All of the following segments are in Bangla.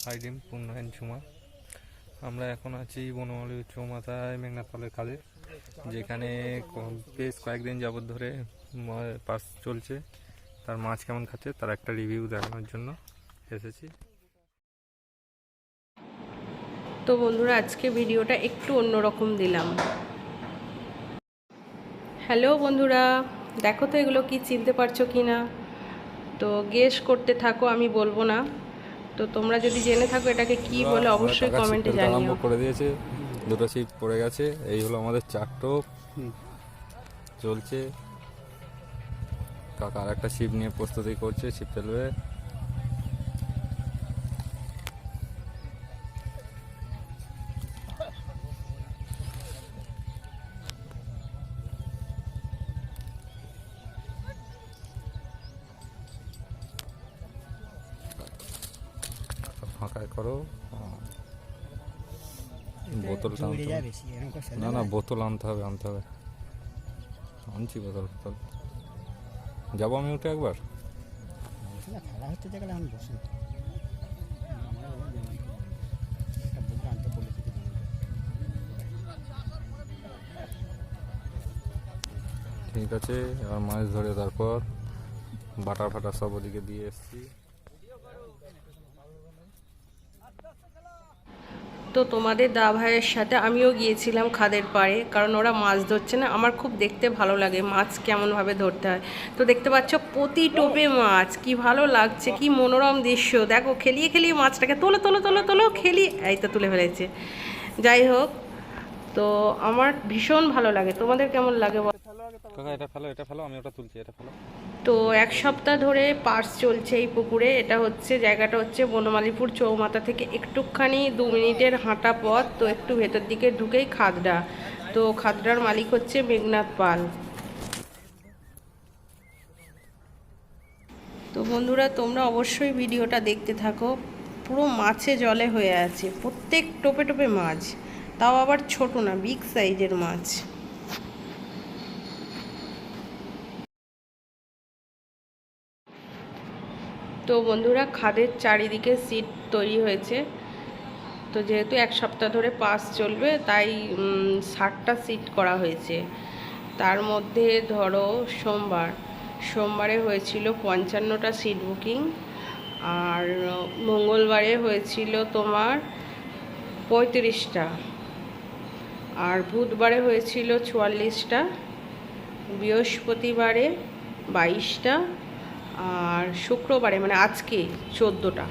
হাই ডিম পূর্ণায়ন ঝুমা। আমরা এখন আছি বনমালী চৌমাথায় মেঘনাথপালের খালে, যেখানে বেশ কয়েকদিন যাবৎ ধরে পাস চলছে। তার মাছ কেমন খাচ্ছে তার একটা রিভিউ দেখানোর জন্য এসেছি। তো বন্ধুরা, আজকে ভিডিওটা একটু অন্যরকম দিলাম। হ্যালো বন্ধুরা, দেখো তো এগুলো কি চিনতে পারছো কি না, তো গেস করতে থাকো, আমি বলবো না। তো তোমরা যদি জেনে থাকো এটাকে কি বলে অবশ্যই কমেন্টে জানিও। আরম্ভ করে দিয়েছে, দুটো ছিপ পড়ে গেছে। এই হলো আমাদের চারটোপ চলছে। কাকা আর একটা ছিপ নিয়ে প্রস্তুতি করছে, ছিপ ফেলবে। ফাঁকায় করো। বোতলটা না না, বোতল আনতে হবে আনছি বোতল। যাবো আমি উঠে একবার। ঠিক আছে, এবার মাছ ধরে তারপর বাটার ফাটার সব ওদিকে দিয়ে এসছি। তো তোমাদের দা ভাইয়ের সাথে আমিও গিয়েছিলাম খাদের পাড়ে, কারণ ওরা মাছ ধরছে না। আমার খুব দেখতে ভালো লাগে মাছ কেমনভাবে ধরতে হয়। তো দেখতে পাচ্ছ প্রতি টোপে মাছ, কি ভালো লাগছে, কি মনোরম দৃশ্য। দেখো খেলিয়ে খেলিয়ে মাছটাকে তোলো তোলো তোলো তোলো খেলিয়ে, এই তো তুলে ফেলেছে। যাই হোক, তো আমার ভীষণ ভালো লাগে। তোমাদের কেমন লাগে? এটা ফেলো, আমি ওটা তুলছি, এটা ফেলো। তো এক সপ্তাহ ধরে পাস চলছে এই পুকুরে। এটা হচ্ছে, জায়গাটা হচ্ছে বনমালীপুর চৌমাথা থেকে একটুখানি 2 মিনিটের হাঁটা পথ। তো একটু ভেতর দিকে ঢুকেই খাদড়া। তো খাদড়ার মালিক হচ্ছে মেঘনাথ পাল। তো বন্ধুরা, তোমরা অবশ্যই ভিডিওটা দেখতে থাকো। পুরো মাছে জলে হয়ে আছে, প্রত্যেক টোপে টোপে মাছ, তাও আবার ছোট না, বিগ সাইজের মাছ। তো বন্ধুরা, খাদের চারিদিকে সিট তৈরি হয়েছে। তো যেহেতু এক সপ্তাহ ধরে পাস চলবে, তাই 60টা সিট করা হয়েছে। তার মধ্যে ধরো সোমবারে হয়েছিল 55টা সিট বুকিং, আর মঙ্গলবারে হয়েছিল তোমার 35টা, আর বুধবারে হয়েছিল 44টা, বৃহস্পতিবারে 22টা, আর শুক্রবারে মানে আজকে 14টা।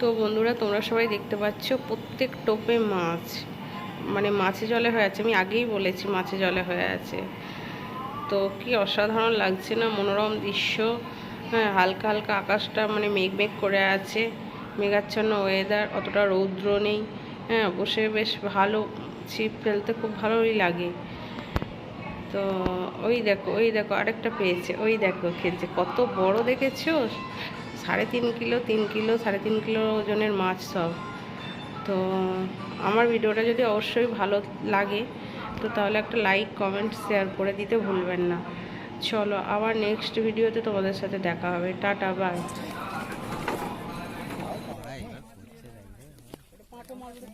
তো বন্ধুরা তোমরা সবাই দেখতে পাচ্ছ প্রত্যেক টোপে মাছ, মানে মাছে জলে হয়ে আছে। আমি আগেই বলেছি মাছে জলে হয়ে আছে। তো কি অসাধারণ লাগছে না, মনোরম দৃশ্য। হ্যাঁ, হালকা হালকা আকাশটা মানে মেঘ মেঘ করে আছে, মেঘাচ্ছন্ন ওয়েদার, অতটা রৌদ্র নেই। হ্যাঁ, বসে বেশ ভালো, ছিপ ফেলতে খুব ভালোই লাগে। তো ওই দেখো আরেকটা পেয়েছে, ওই দেখো খেলছে, কত বড় দেখেছো, 3.5 কিলো, 3 কিলো, 3.5 কিলো ওজনের মাছ সব। তো আমার ভিডিওটা যদি অবশ্যই ভালো লাগে তো তাহলে একটা লাইক কমেন্ট শেয়ার করে দিতে ভুলবেন না। চলো আবার নেক্সট ভিডিওতে তোমাদের সাথে দেখা হবে। Tata, by.